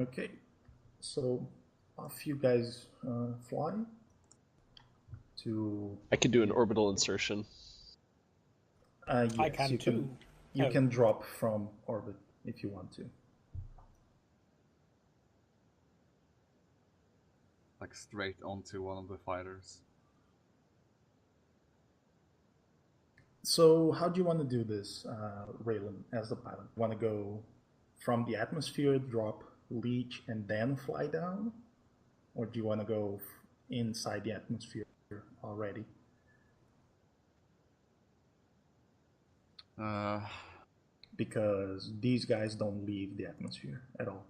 Okay, so off you guys fly to. I could do an orbital insertion. Yes, I can too. You Oh. can drop from orbit if you want to. Like straight onto one of the fighters. So, how do you want to do this, Raylan, as the pilot? Want to go from the atmosphere, drop, leech, and then fly down? Or do you want to go inside the atmosphere already? Because these guys don't leave the atmosphere at all.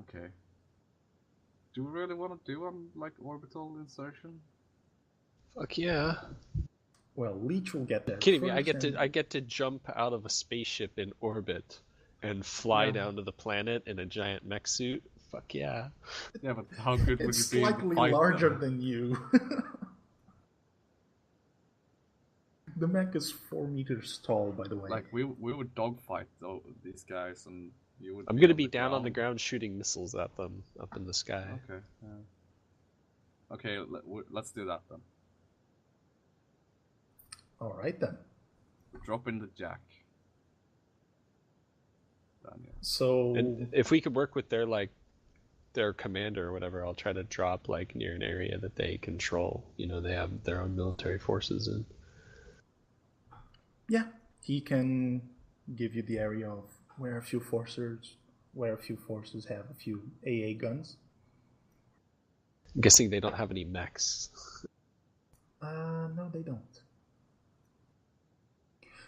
Okay. Do we really want to do like orbital insertion? Fuck yeah! Well, leech will get there. Kidding me? first I get to jump out of a spaceship in orbit and fly down to the planet in a giant mech suit. Fuck yeah! Yeah, but how good would you be? It's slightly larger than you. The mech is 4 meters tall, by the way. Like we would dogfight though these guys, and you would. I'm gonna be down on the ground shooting missiles at them up in the sky. Okay. Yeah. Okay, let's do that then. All right then. Drop in the jack. Daniel. So, and if we could work with their commander or whatever, I'll try to drop like near an area that they control. You know, they have their own military forces in. Yeah, he can give you the area of where a few forces have a few AA guns. I'm guessing they don't have any mechs. No, they don't.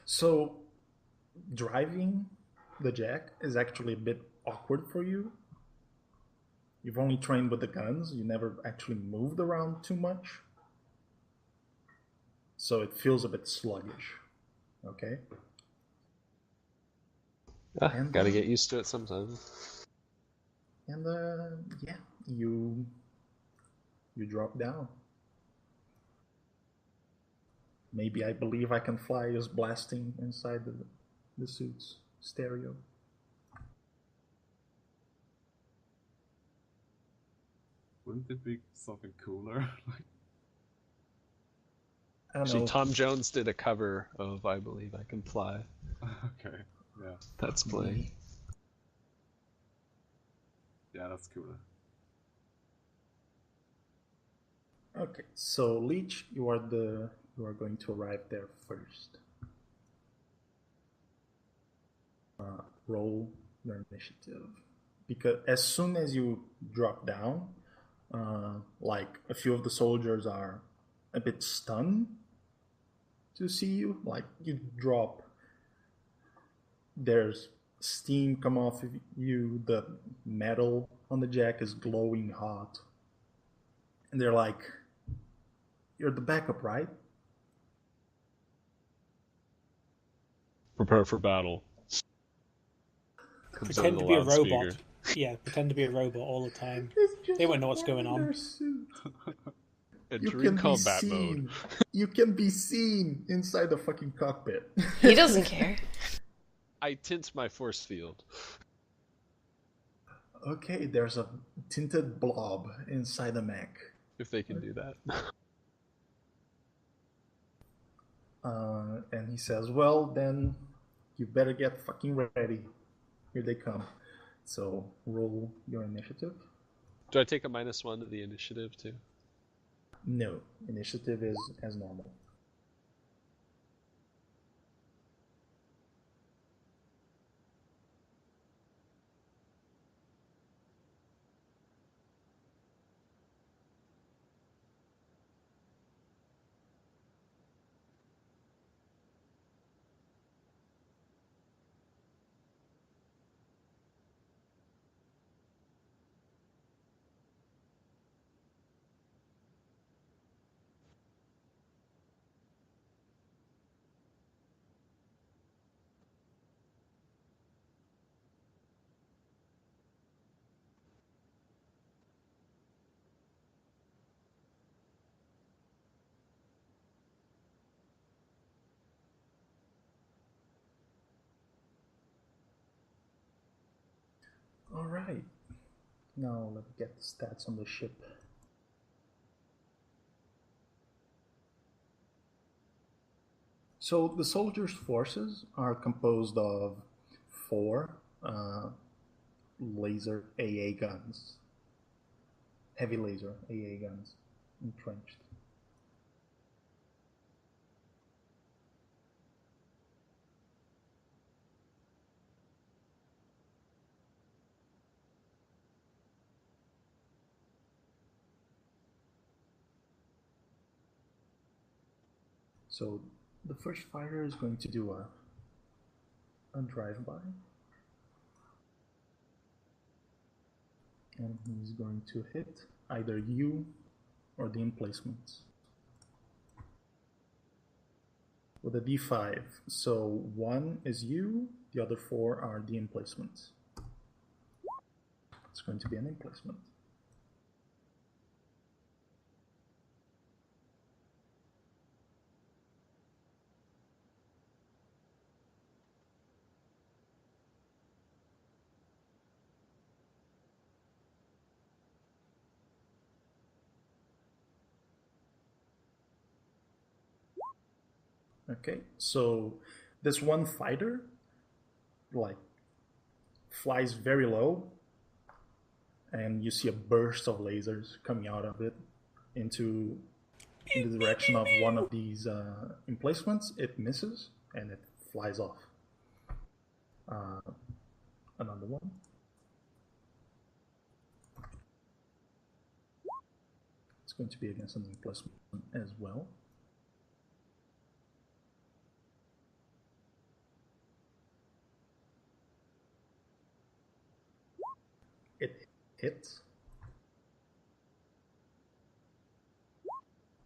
So, driving the jack is actually a bit awkward for you. You've only trained with the guns. You never actually moved around too much. So it feels a bit sluggish. Okay? Gotta get used to it sometime. And, yeah, you drop down. Maybe I believe I can fly is blasting inside the suit's stereo. Wouldn't it be something cooler? Actually, Tom Jones did a cover of "I Believe I Can Fly." Okay, yeah. That's playing. Yeah, that's cooler. Okay, so Leech, you are going to arrive there first. Roll your initiative, because as soon as you drop down, like a few of the soldiers are a bit stunned to see you. Like you drop, there's steam come off of you. The metal on the jack is glowing hot, and they're like, "You're the backup, right?" Prepare for battle. Pretend to be a robot. Yeah, pretend to be a robot all the time. They won't know what's going on. Entering combat mode. You can be seen inside the fucking cockpit. He doesn't care. I tint my force field. Okay, there's a tinted blob inside the mech. If they can do that. And he says, well, then you better get fucking ready. Here they come. So roll your initiative. Do I take a -1 to the initiative too? No, initiative is as normal. All right. Now let me get the stats on the ship. So the soldiers' forces are composed of four laser AA guns, heavy laser AA guns, entrenched. So the first fighter is going to do a drive-by. And he's going to hit either you or the emplacements. With a d5. So one is you, the other four are the emplacements. It's going to be an emplacement. Okay, so this one fighter, like, flies very low, and you see a burst of lasers coming out of it into in the direction of one of these emplacements. It misses and it flies off. Another one. It's going to be against an emplacement as well. It hits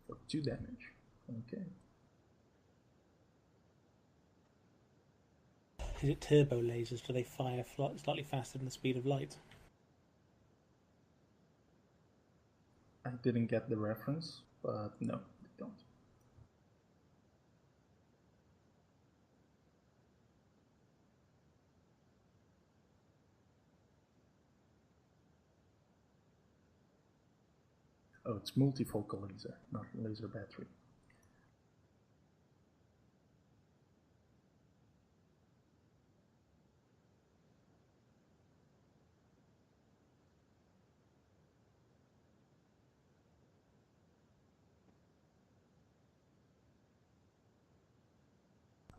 for 2 damage. Okay. Is it turbo lasers? Do they fire slightly faster than the speed of light? I didn't get the reference, but no, they don't. Oh, it's multifocal laser, not laser battery.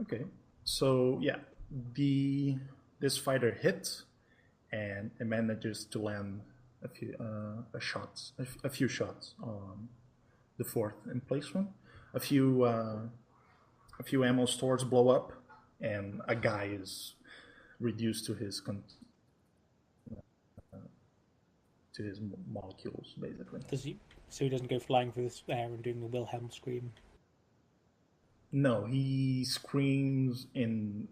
Okay, so yeah, this fighter hits, and it manages to land a few shots on the fourth emplacement. A few ammo stores blow up, and a guy is reduced to his molecules, basically. So he doesn't go flying through the air and doing the Wilhelm scream? No, he screams in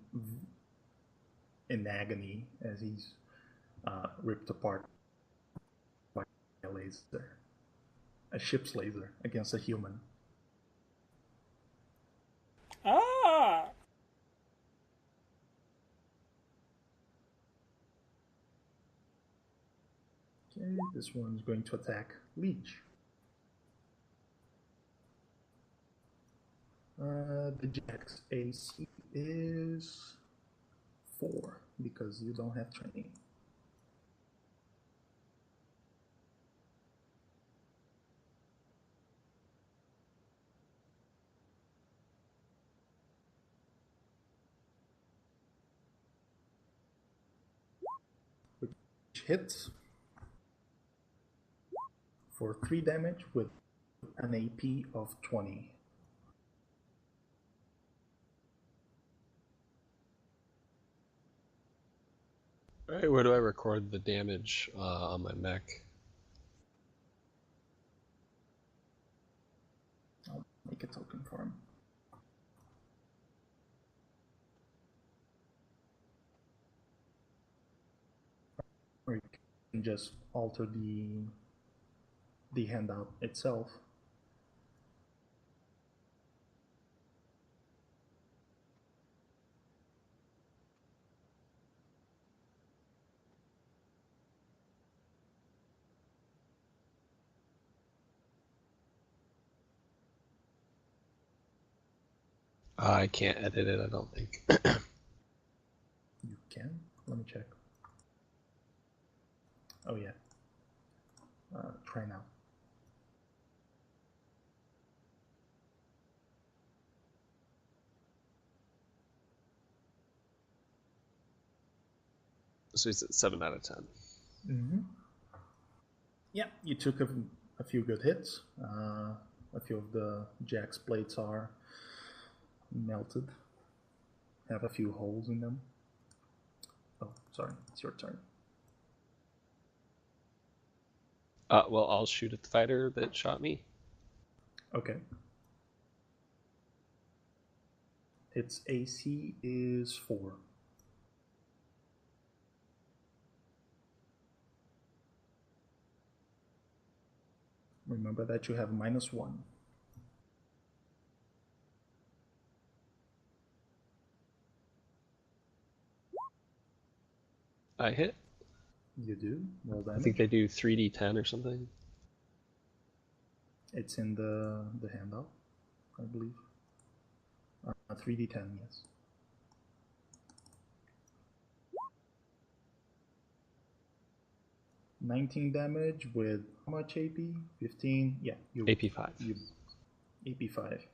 agony as he's ripped apart by a laser, a ship's laser against a human. Ah! Okay, this one's going to attack Leech. The Jack's AC is 4 because you don't have training. Which hits for 3 damage with an AP of 20. Alright, where do I record the damage on my mech? I'll make a token for him. Or you can just alter the handout itself. I can't edit it, I don't think. You can? Let me check. Oh, yeah. Try now. So he's at 7 out of 10. Mm-hmm. Yeah, you took a few good hits. A few of the jack's plates are melted, have a few holes in them. Oh, sorry, it's your turn. Well, I'll shoot at the fighter that shot me. Okay. Its AC is 4. Remember that you have -1. I hit. You do. Roll I think damage. they do 3d10 or something. It's in the handout, I believe. 3d10, yes. $19 damage with how much AP? 15. Yeah, you. AP 5. You AP 5.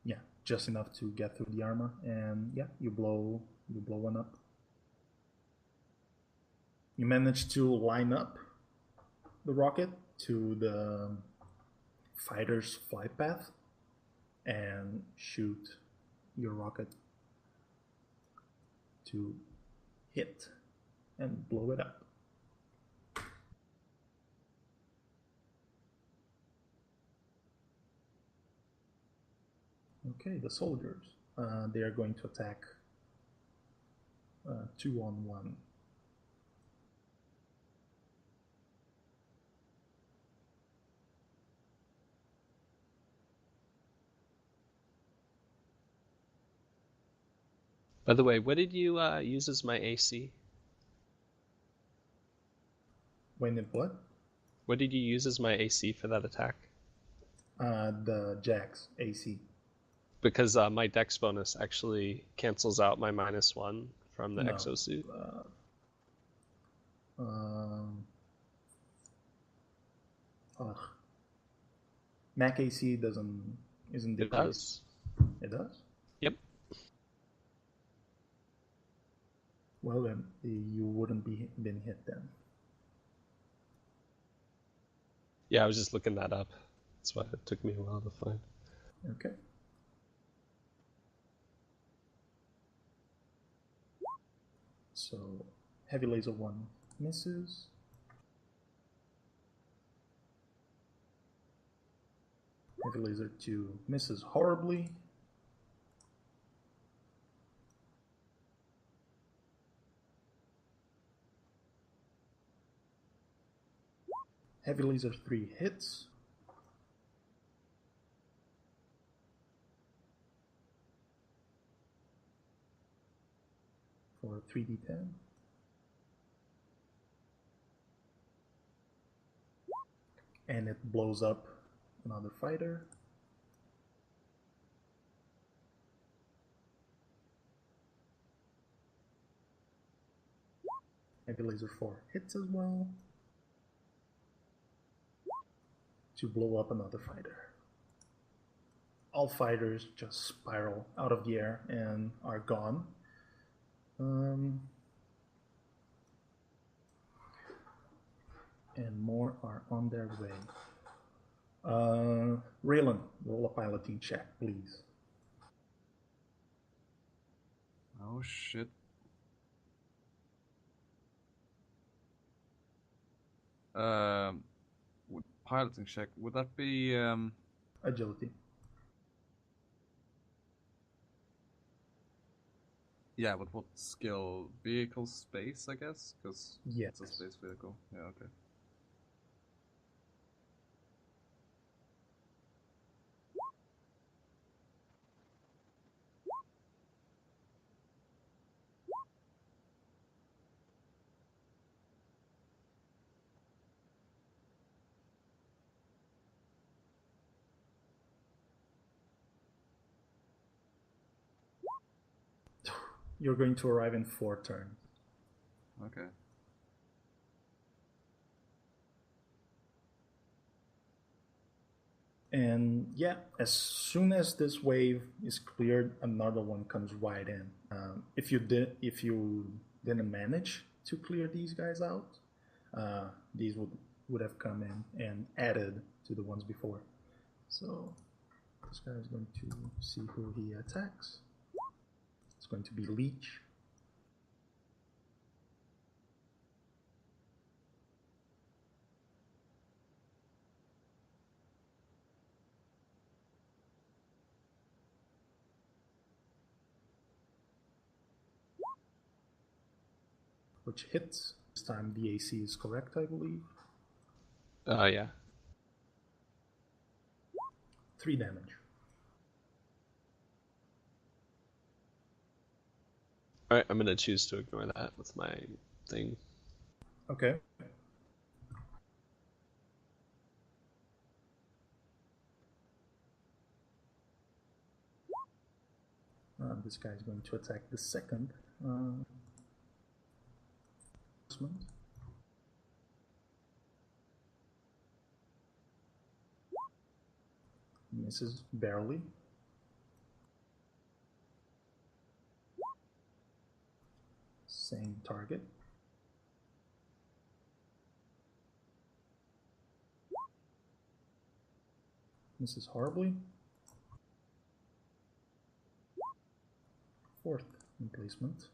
Yeah, just enough to get through the armor, and yeah, you blow one up. You manage to line up the rocket to the fighter's flight path and shoot your rocket to hit and blow it up. Okay, the soldiers. They are going to attack 2-on-1. By the way, what did you use as my AC? When it what? What did you use as my AC for that attack? The Jack's AC. Because my dex bonus actually cancels out my -1 from the No. exosuit. Mac AC isn't It decreased. does. It does? Yep. Well then, you wouldn't been hit then. Yeah, I was just looking that up. That's why it took me a while to find. Okay. So, heavy laser 1 misses. Heavy laser 2 misses horribly. Heavy laser 3 hits. For 3d10. And it blows up another fighter. Heavy laser 4 hits as well. To blow up another fighter. All fighters just spiral out of the air and are gone. And more are on their way. Raylan, roll a piloting check, please. Oh shit. With piloting check, would that be Agility. yeah, but what skill? Vehicle space, I guess? Because Yes. it's a space vehicle. Yeah, okay. You're going to arrive in 4 turns. Okay. And yeah, as soon as this wave is cleared, another one comes right in. If you didn't manage to clear these guys out, these would have come in and added to the ones before. So this guy is going to see who he attacks. It's going to be Leech. Which hits. This time the AC is correct, I believe. Yeah. 3 damage. Alright, I'm gonna choose to ignore that with my thing. Okay. This guy is going to attack the second. Misses barely. Same target. Misses horribly. 4th emplacement.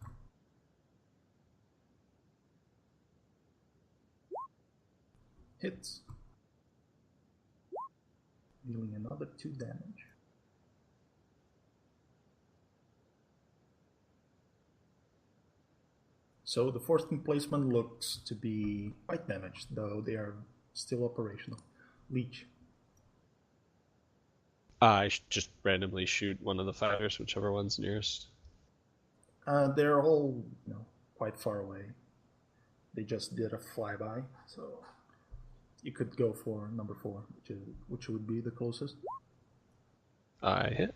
Hits. Dealing another 2 damage. So the 4th emplacement looks to be quite damaged, though they are still operational. Leech. I just randomly shoot one of the fighters, whichever one's nearest. They're all, quite far away. They just did a flyby, so you could go for number 4, which would be the closest. I hit.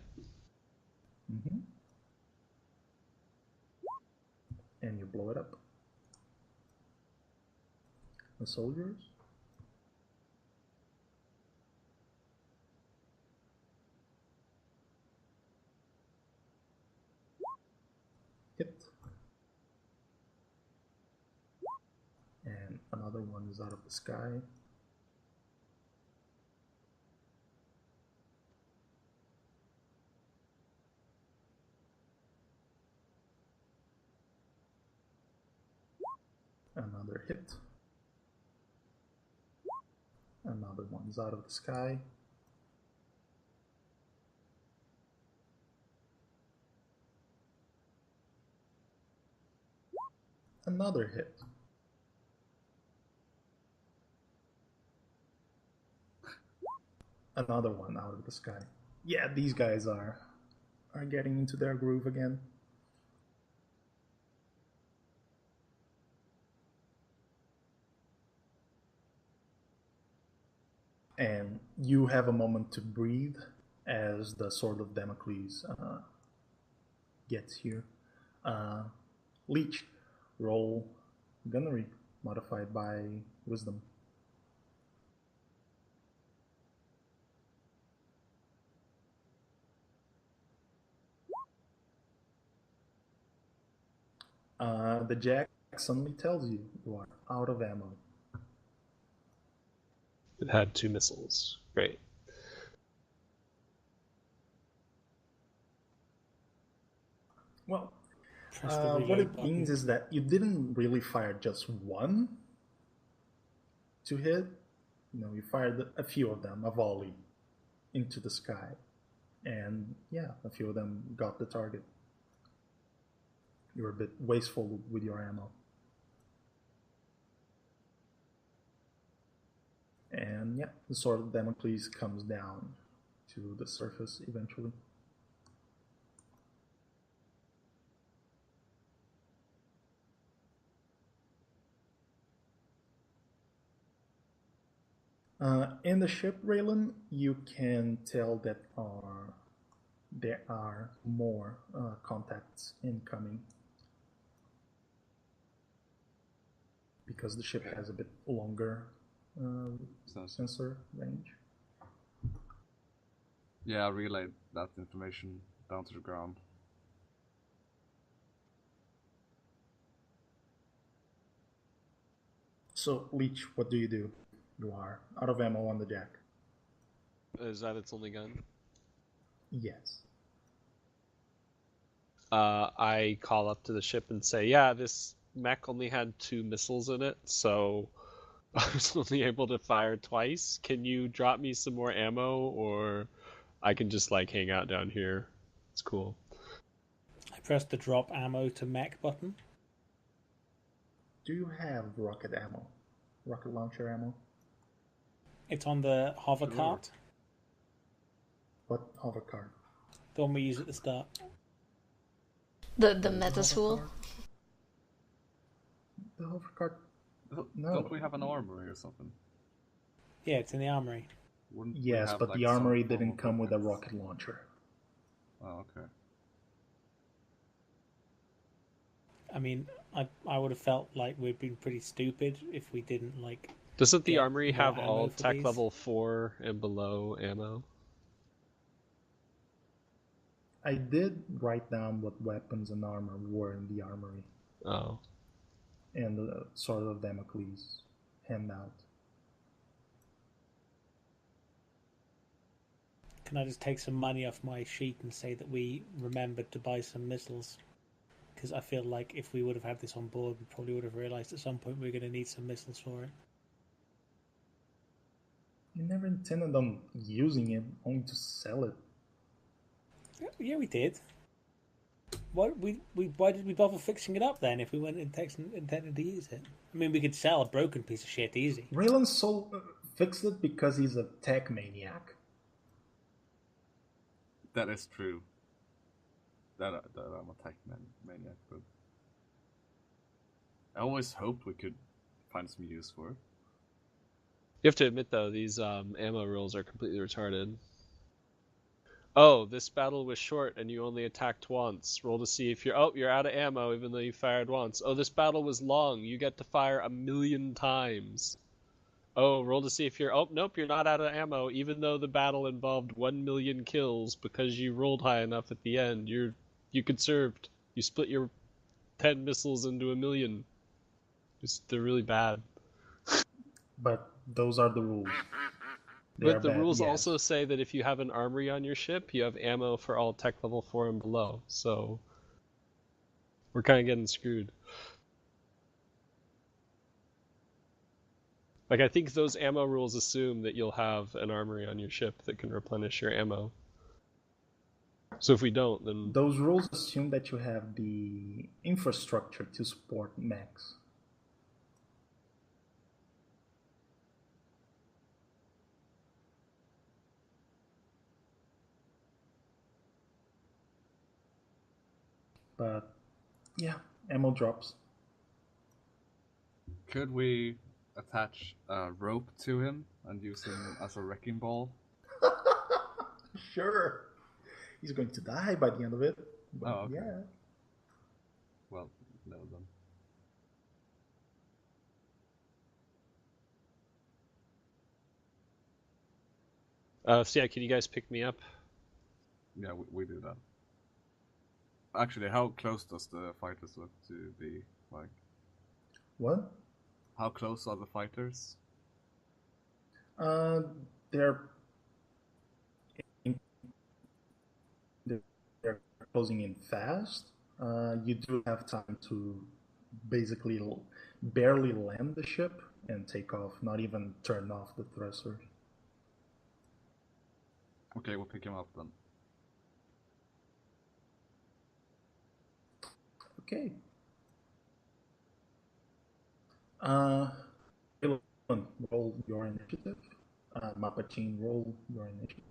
Mm-hmm. And you blow it up. The soldiers. Hit. And another one is out of the sky. Another hit. Another one is out of the sky. Another hit. Another one out of the sky. Yeah, these guys are getting into their groove again. And you have a moment to breathe as the Sword of Damocles gets here. Leech, roll gunnery modified by wisdom. The jack suddenly tells you are out of ammo. It had 2 missiles. Great. Well, Press the what reload it button. means is that you didn't really fire just one to hit. You fired a few of them, a volley, into the sky. And yeah, a few of them got the target. You were a bit wasteful with your ammo. And yeah, the Sword of Damocles comes down to the surface eventually. In the ship, Raylan, you can tell that there are more contacts incoming. because the ship has a bit longer sensor range. Yeah, I'll relay that information down to the ground. So, Leech, what do? You are out of ammo on the jack. Is that its only gun? Yes. I call up to the ship and say, yeah, this mech only had 2 missiles in it, so I was only able to fire twice. Can you drop me some more ammo, or I can just like hang out down here? It's cool. I press the drop ammo to mech button. Do you have rocket launcher ammo? It's on the hover cart. What hover cart? The one we use at the start. The meta tool. The hover cart. No. Don't we have an armory or something? Yeah, it's in the armory. Yes, but the armory didn't come with a rocket launcher. Oh, okay. I mean, I would have felt like we'd been pretty stupid if we didn't like. Doesn't the armory have ammo all for tech these. level 4 and below ammo? I did write down what weapons and armor were in the armory. Oh. And the Sword of Damocles handout. Can I just take some money off my sheet and say that we remembered to buy some missiles? Because I feel like if we would have had this on board, we probably would have realised at some point we were going to need some missiles for it. You never intended on using it, only to sell it. Yeah, we did. Why did we bother fixing it up then if we weren't intending to use it? I mean, we could sell a broken piece of shit easy. Raylan fixed it because he's a tech maniac. That is true. That I'm a tech maniac, but I always hoped we could find some use for it. You have to admit, though, these ammo rules are completely retarded. Oh, this battle was short and you only attacked once. Roll to see if you're out of ammo even though you fired once. Oh, this battle was long. You get to fire 1,000,000 times. Oh, roll to see if oh, nope, you're not out of ammo even though the battle involved 1,000,000 kills because you rolled high enough at the end. You conserved. You split your 10 missiles into 1,000,000. They're really bad. But those are the rules. But the rules also say that if you have an armory on your ship, you have ammo for all tech level 4 and below. So we're kind of getting screwed. Like, I think those ammo rules assume that you'll have an armory on your ship that can replenish your ammo. So if we don't, then... Those rules assume that you have the infrastructure to support mechs. But, yeah, ammo drops. Could we attach a rope to him and use him as a wrecking ball? Sure. He's going to die by the end of it. But Oh, okay. Yeah. Well, no then. So yeah, can you guys pick me up? Yeah, we do that. Actually, how close does the fighters look to be? Like, What? how close are the fighters? They're closing in fast. You do have time to basically barely land the ship and take off, not even turn off the thrusters. Okay, we'll pick him up then. Okay. Roll your initiative. Mapachin, roll your initiative.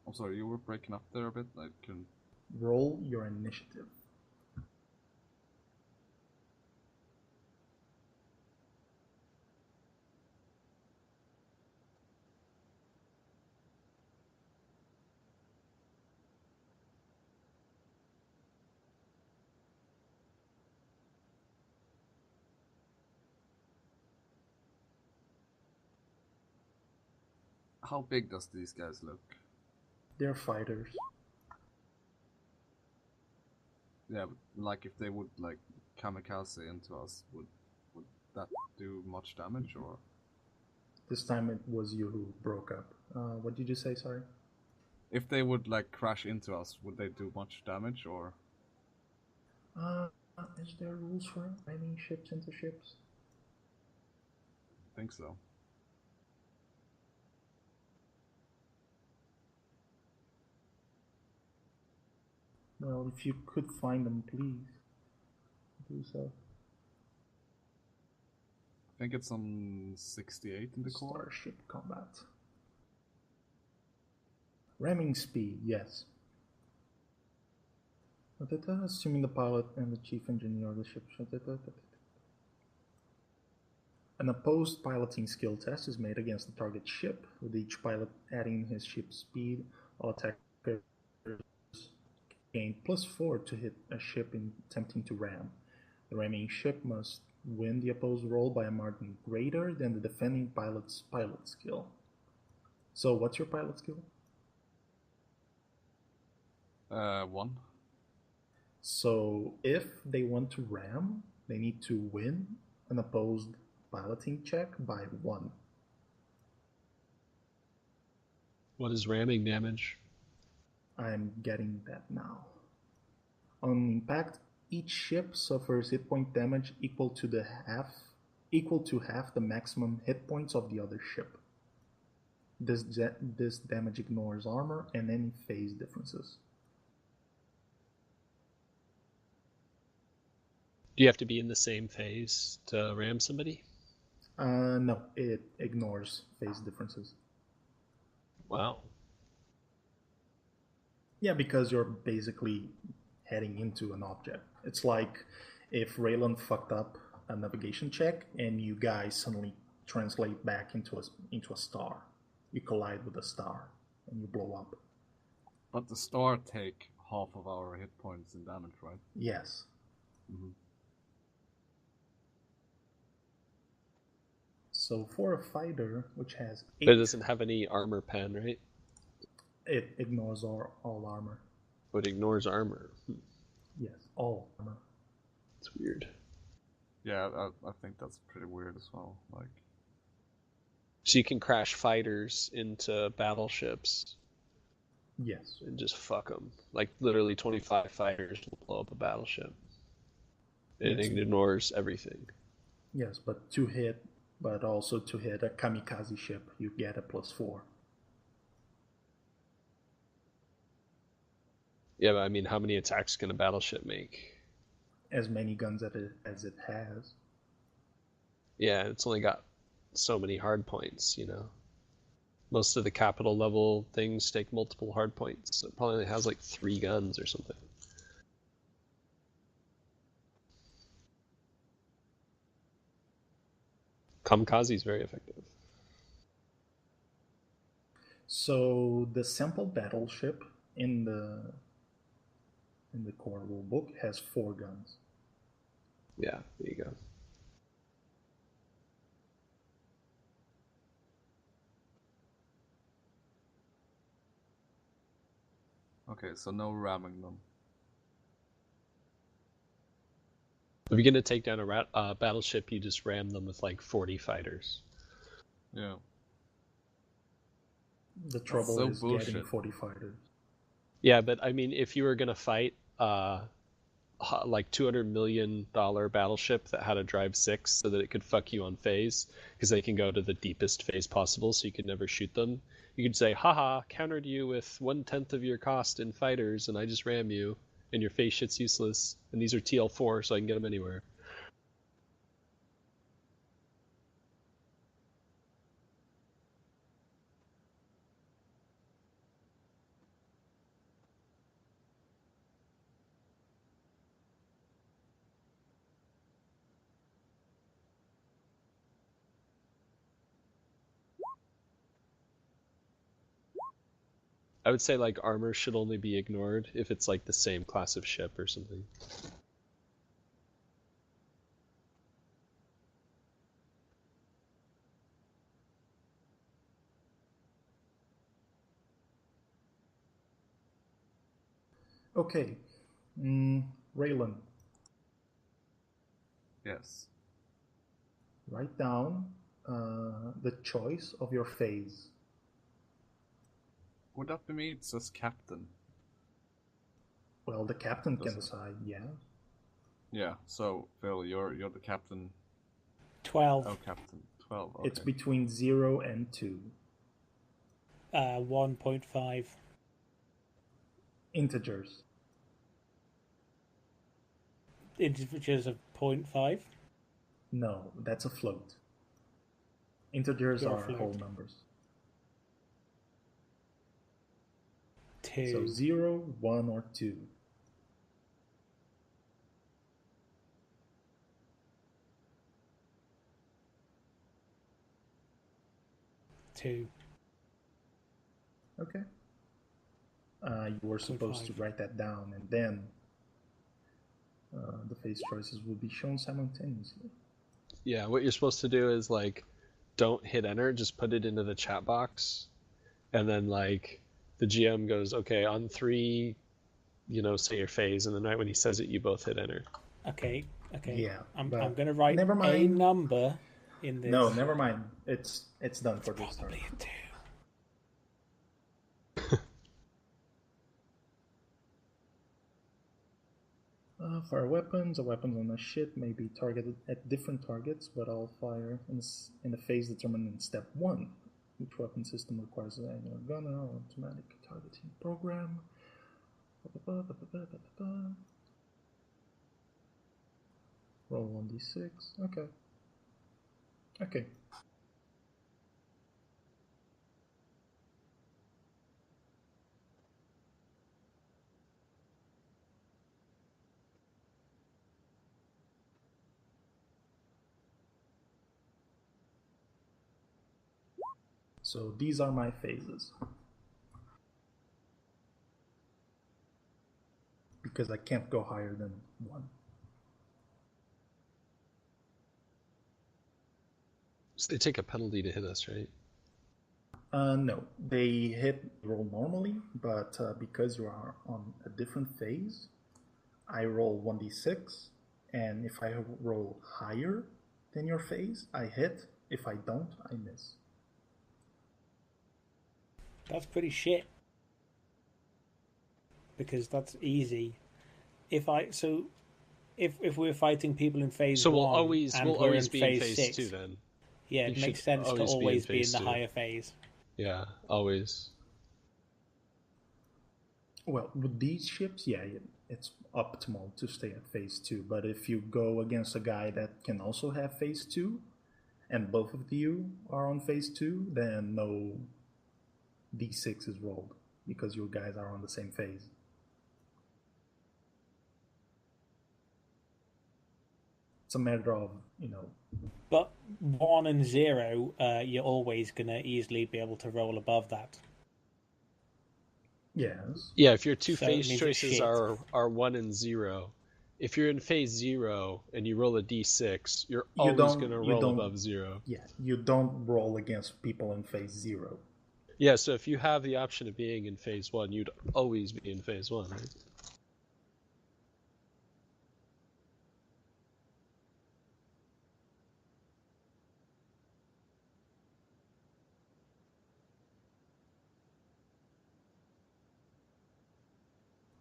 I'm sorry, you were breaking up there a bit. I couldn't. Roll your initiative. how big does these guys look? They're fighters. Yeah, but like if they would like kamikaze into us, would that do much damage or? This time it was you who broke up. What did you say? Sorry. If they would like crash into us, would they do much damage or? Uh, is there rules for ramming ships into ships? I think so. Well, if you could find them, please do so. I think it's on 68 in the core. Starship combat. Ramming speed, yes. Assuming the pilot and the chief engineer of the ship. An opposed piloting skill test is made against the target ship, with each pilot adding his ship's speed. All attackers gain +4 to hit a ship in attempting to ram. The ramming ship must win the opposed roll by a margin greater than the defending pilot's pilot skill. So, what's your pilot skill? 1. So, if they want to ram, they need to win an opposed piloting check by 1. What is ramming damage? I'm getting that now. On impact, each ship suffers hit point damage equal to half the maximum hit points of the other ship. This damage ignores armor and any phase differences. Do you have to be in the same phase to ram somebody? No, it ignores phase differences. Wow. Yeah, because you're basically heading into an object. It's like if Raylan fucked up a navigation check and you guys suddenly translate back into a star. You collide with a star and you blow up. But the star take half of our hit points in damage, right? Yes. Mm-hmm. So for a fighter, which has 8, But it doesn't have any armor pen, right? it ignores all armor. But it ignores armor. Yes, all armor. It's weird. Yeah, I think that's pretty weird as well. Like, So you can crash fighters into battleships Yes. and just fuck them. Like literally 25 fighters will blow up a battleship. It Yes. ignores everything. Yes, but also to hit a kamikaze ship, you get a +4. Yeah, but I mean, how many attacks can a battleship make? As many guns as it has. Yeah, it's only got so many hard points, you know. Most of the capital level things take multiple hard points. So it probably only has like 3 guns or something. Kamikaze is very effective. So the sample battleship in the core rulebook has 4 guns. Yeah, there you go. okay, so no ramming them. If you're gonna take down a battleship, you just ram them with like 40 fighters. Yeah. The trouble so is bullshit. getting 40 fighters. Yeah, but I mean, if you were gonna fight like $200 million battleship that had a drive 6 so that it could fuck you on phase, because they can go to the deepest phase possible, so you could never shoot them. You could say, haha, countered you with 1/10 of your cost in fighters, and I just ram you, and your phase shit's useless. And these are TL4, so I can get them anywhere. I would say like armor should only be ignored if it's like the same class of ship or something. Okay. Raylan, Yes. write down the choice of your phase. Would that be me? It says captain. Well, the captain Does can it? decide, yeah. Yeah. So Phil, you're the captain. 12. Oh, captain. 12. Okay. It's between 0 and 2. 1.5. Integers. Integers of 0.5. No, that's a float. Integers You're a are float. whole numbers. 2. So 0, 1, or 2. 2. Okay. You were supposed to 0.5. write that down, and then the phase choices will be shown simultaneously. Yeah, what you're supposed to do is like, don't hit enter, just put it into the chat box, and then like the GM goes, okay, on 3, say your phase, and then right when he says it, you both hit enter. Okay. Yeah, I'm but going to write never a mind. number in this. No, never mind. It's done for this turn. Probably a 2. Fire weapons. A weapon on a ship may be targeted at different targets, but all fire in the phase determined in step 1. Each weapon system requires an annual gunner or automatic targeting program. Roll 1d6. Okay. So these are my phases. Because I can't go higher than 1. So they take a penalty to hit us, right? No, they roll normally, but because you are on a different phase, I roll 1d6, and if I roll higher than your phase, I hit. If I don't, I miss. That's pretty shit. Because that's easy. If we're fighting people in phase So 1 we'll always in be in phase phase 6, 2 then. yeah, You it makes should sense to always be in phase the 2. higher phase. Yeah, always. Well, with these ships, yeah, it's optimal to stay at phase 2. But if you go against a guy that can also have phase 2, and both of you are on phase 2, then no d6 is rolled because you guys are on the same phase. It's a matter of, But 1 and 0, you're always going to easily be able to roll above that. Yes. Yeah, if your two So it phase means it's choices shit. are 1 and 0, if you're in phase 0 and you roll a d6, you're You always don't- going to you roll don't- above 0. Yeah, you don't roll against people in phase 0. Yeah, so if you have the option of being in phase 1, you'd always be in phase 1, right?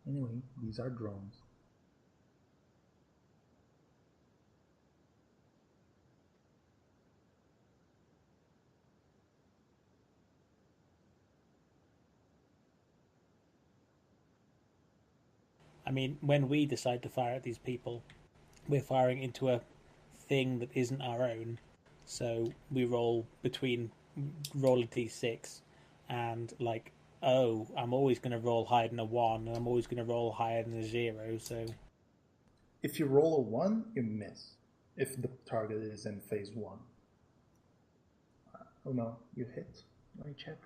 Anyway, these are drones. I mean, when we decide to fire at these people, we're firing into a thing that isn't our own. So we roll a d6 and like, oh, I'm always going to roll higher than a 1 and I'm always going to roll higher than a 0. So If you roll a 1, you miss. If the target is in phase 1. Oh no, you hit. Let me check.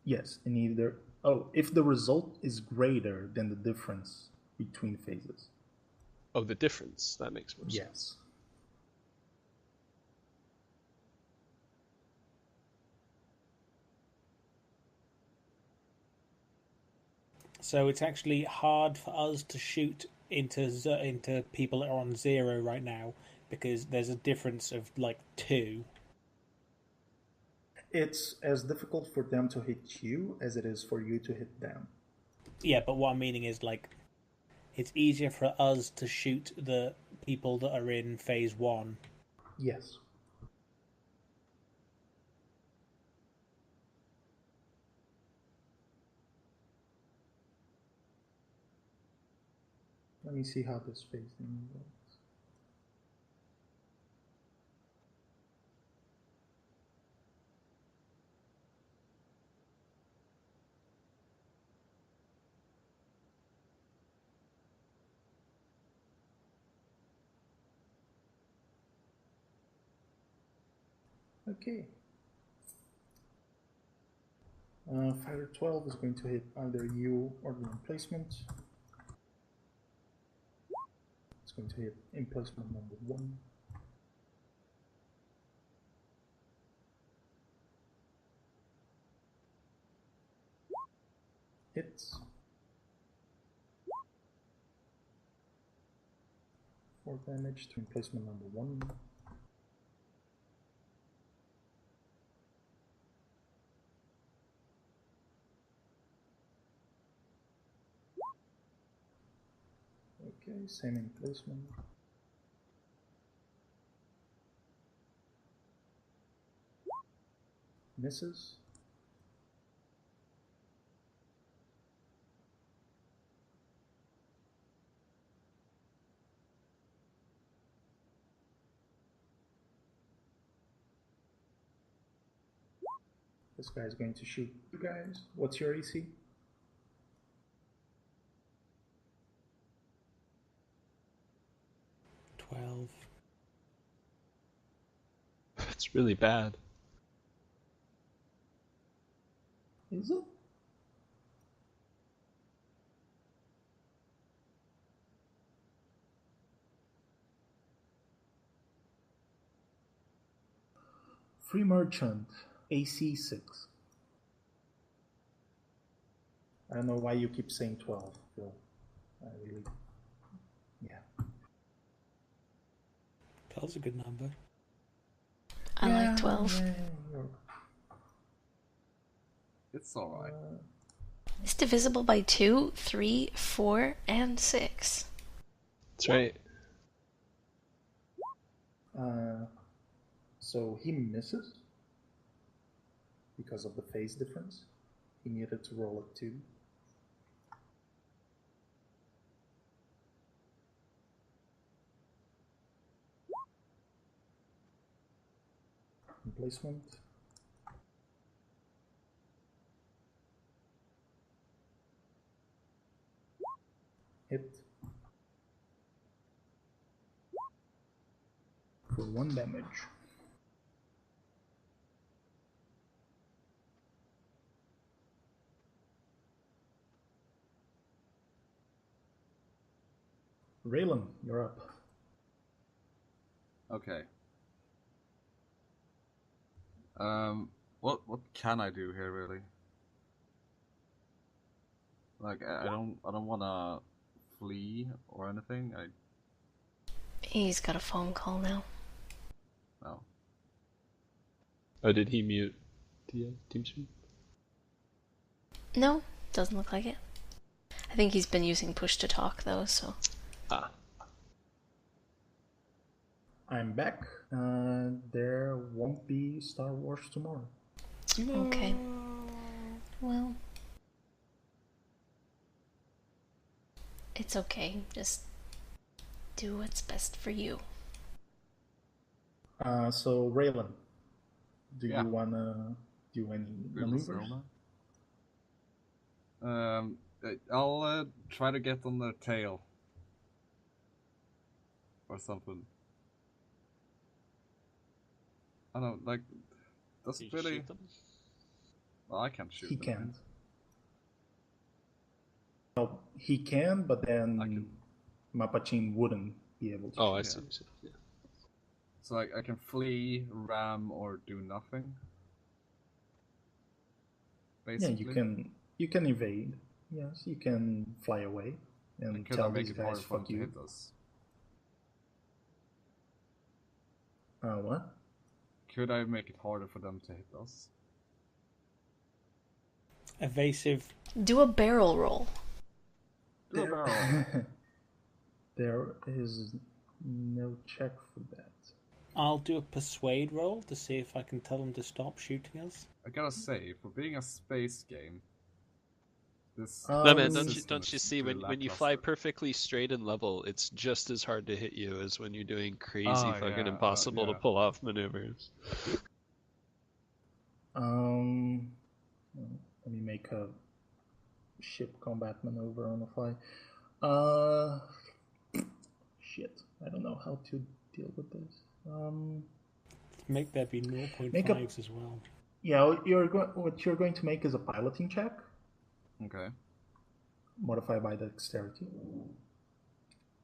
Yes, in either. Oh, if the result is greater than the difference between phases. Oh, the difference. That makes more sense. Yes. So it's actually hard for us to shoot into people that are on 0 right now because there's a difference of like 2. It's as difficult for them to hit you as it is for you to hit them. Yeah, but what I'm meaning is like it's easier for us to shoot the people that are in phase 1. Yes. Let me see how this phase thing goes. Okay. Fighter 12 is going to hit either you or the emplacement. It's going to hit emplacement number 1. Hits. 4 damage to emplacement number 1. Okay, same emplacement. Misses. This guy's going to shoot you guys. What's your AC? 12. It's really bad. Is it? Free Merchant, AC 6. I don't know why you keep saying 12, Phil. I really... Yeah. 12's a good number. I like 12. It's alright. It's divisible by 2, 3, 4, and 6. That's right. So he misses because of the phase difference. He needed to roll a 2. Emplacement. Hit. For 1 damage. Raylan, you're up. Okay. What can I do here really? Like I don't wanna flee or anything. He's got a phone call now. No. Oh, did he mute the team sheet? No, doesn't look like it. I think he's been using push to talk though, so. Ah. I'm back. There won't be Star Wars tomorrow. Okay. Well. It's okay. Just do what's best for you. So Raylan, do Yeah. you wanna do any maneuvers? I'll try to get on the tail or something. I don't know, like does Did it you really? shoot them? Well, I can't shoot He them. can't. No, he can, but then I can. Mapachin wouldn't be able to. Oh, I shoot. see. I see. Yeah. So I can flee, ram, or do nothing. Yeah, Basically. you can evade. Yes, you can fly away and Could I tell make these it harder guys for them fuck to you. hit us? What? Could I make it harder for them to hit us? Evasive. Do a barrel roll. Do a barrel. There is no check for that. I'll do a persuade roll to see if I can tell them to stop shooting us. I gotta say, for being a space game, this No man, system don't you is see pretty when you fly lackluster. perfectly straight and level, it's just as hard to hit you as when you're doing crazy Ah, fucking yeah, impossible to yeah. pull off maneuvers. Let me make a ship combat maneuver on the fly. Shit. I don't know how to deal with this. Make there be 0.5s Make a- as well. Yeah, what you're going to make is a piloting check, Okay. modified by dexterity.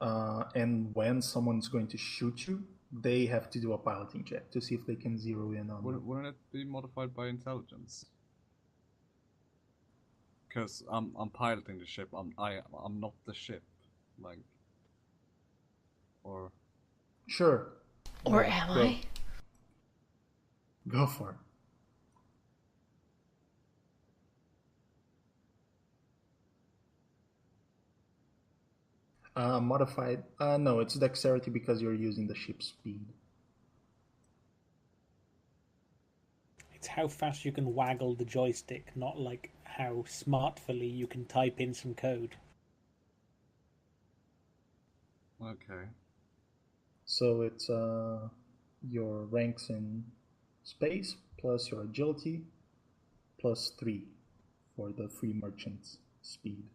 And when someone's going to shoot you, they have to do a piloting check to see if they can zero in on you. Wouldn't it be modified by intelligence? Because I'm piloting the ship. I'm not the ship, like. Or Sure. Or Yeah, am go. I? Go for it. Modified. No, it's dexterity because you're using the ship's speed. It's how fast you can waggle the joystick, not like how smartfully you can type in some code. okay. So it's your ranks in space plus your agility plus 3 for the free merchant's speed.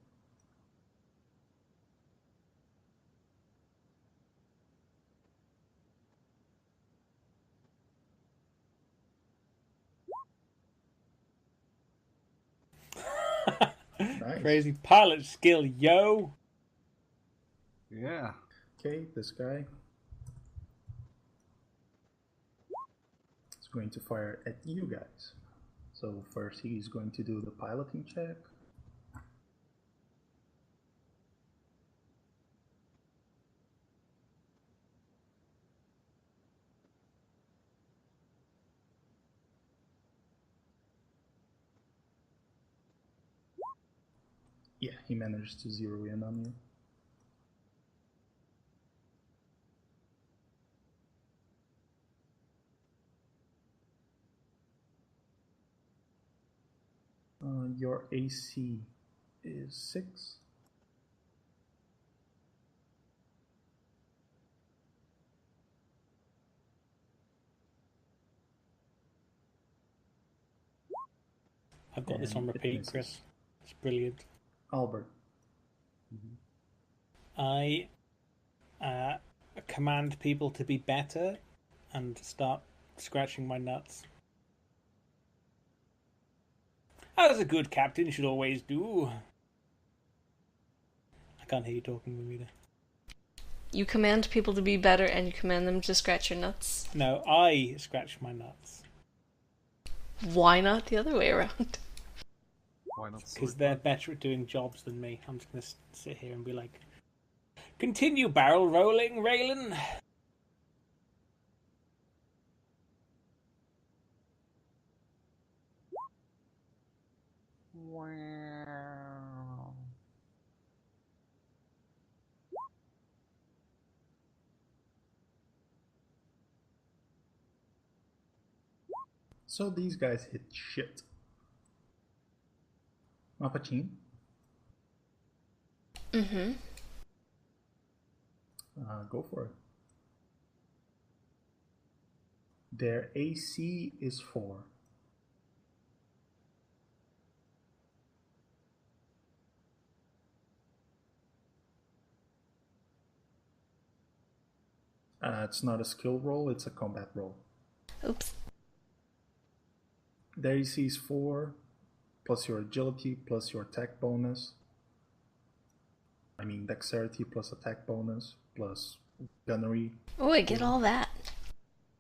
Nice. Crazy pilot skill, yo! Yeah. Okay, this guy is going to fire at you guys. So first he's going to do the piloting check. Yeah, he managed to zero in on you. Your AC is 6. I've got this on And it repeat, misses. Chris. It's brilliant. Albert. I command people to be better and start scratching my nuts. As a good captain should always do. I can't hear you talking, Bermuda. You command people to be better and you command them to scratch your nuts. No, I scratch my nuts. Why not the other way around? Why not? Because they're better at doing jobs than me. I'm just going to sit here and be like, continue barrel rolling, Raylan. Wow. So these guys hit shit. Mapachin. Mm-hmm. Go for it. Their AC is 4. It's not a skill roll, it's a combat roll. Oops. Their AC is 4, plus your agility, plus your attack bonus. I mean, dexterity plus attack bonus, plus gunnery. Oh, I get all that.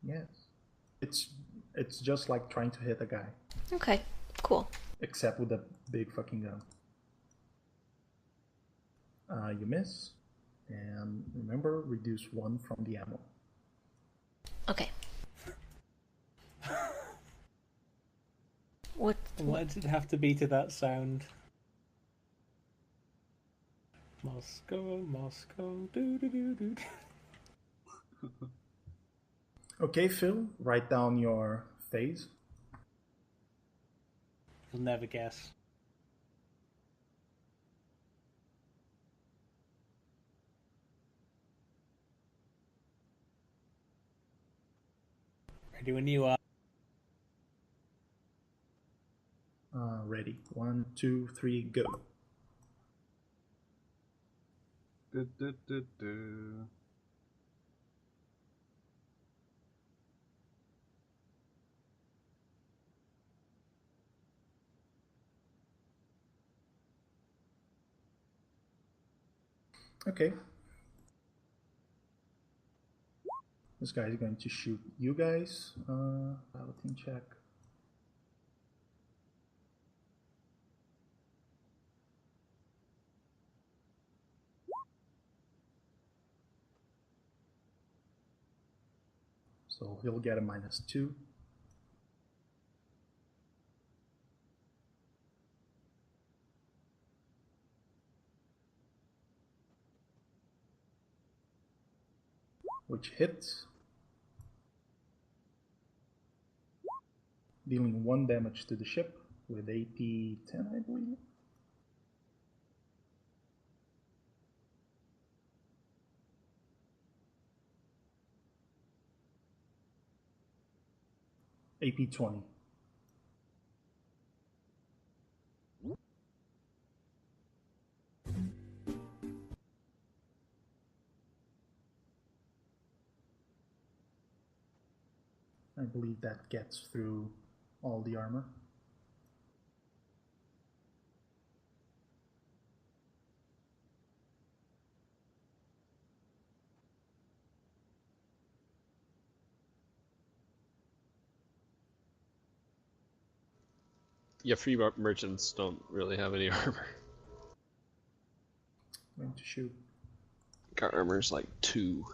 Yes. It's just like trying to hit a guy, Okay, cool. except with a big fucking gun. You miss. And remember, reduce 1 from the ammo. Okay. What? Why does it have to be to that sound? Moscow, Moscow, doo doo doo doo. Okay, Phil, write down your phase. You'll never guess. Ready when you are. Ready. 1, 2, 3, go. Du, du, du, du. Okay. This guy is going to shoot you guys. Piloting check. So he'll get a -2. Which hits. Dealing 1 damage to the ship with AP 10, I believe. AP 20. I believe that gets through all the armor. Yeah, free merchants don't really have any armor. Going to shoot. Got armor's like 2.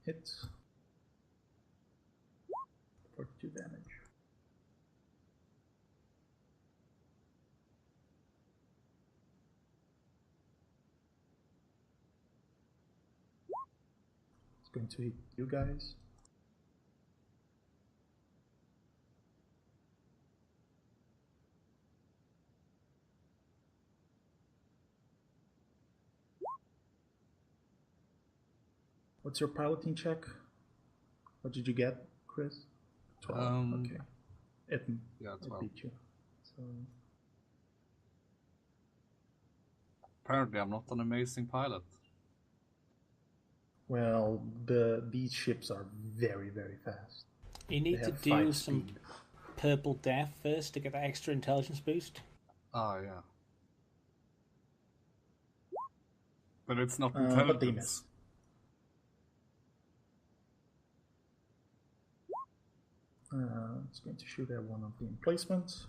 Hits. 42 damage. It's going to hit you guys. What's your piloting check? What did you get, Chris? 12. Okay. It 12. beat you. So Apparently, I'm not an amazing pilot. well, these ships are very, very fast. You need They to have do 5 some speed. purple death first to get that extra intelligence boost. Ah, yeah. But it's not But they intelligence. miss. It's going to shoot at one of the emplacements.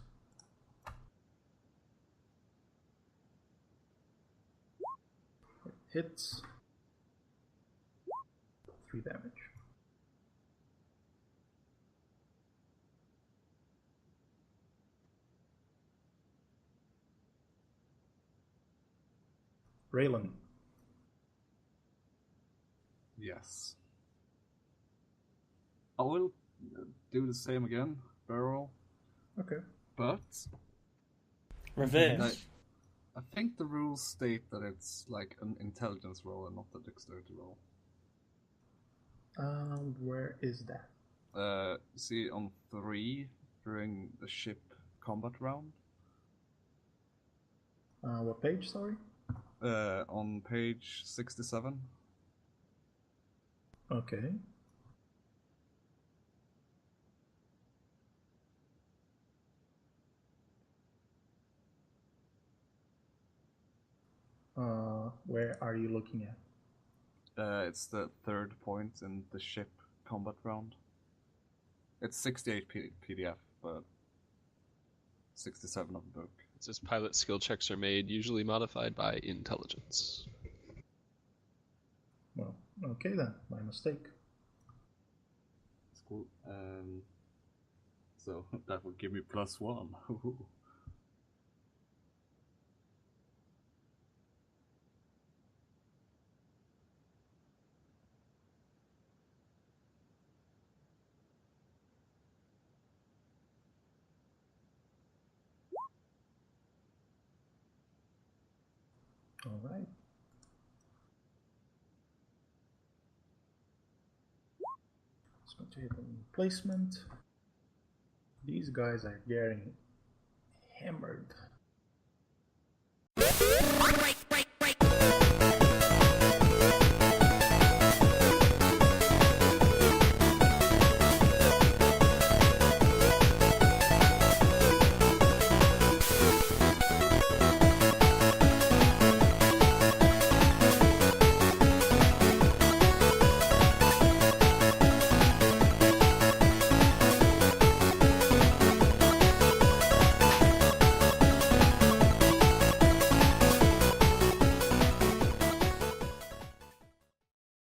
It hits. 3 damage. Raylan. Yes. I will do the same again, barrel. Okay. But Reverse. I think the rules state that it's like an intelligence roll and not a dexterity roll. Where is that? See on 3 during the ship combat round. What page, sorry? On page 67. Okay. Where are you looking at? It's the 3rd point in the ship combat round. It's 68 PDF, but 67 of the book. It says pilot skill checks are made, usually modified by intelligence. Well, okay then, my mistake. It's cool. So that would give me +1. All right. Let's go to hit replacement. These guys are getting hammered.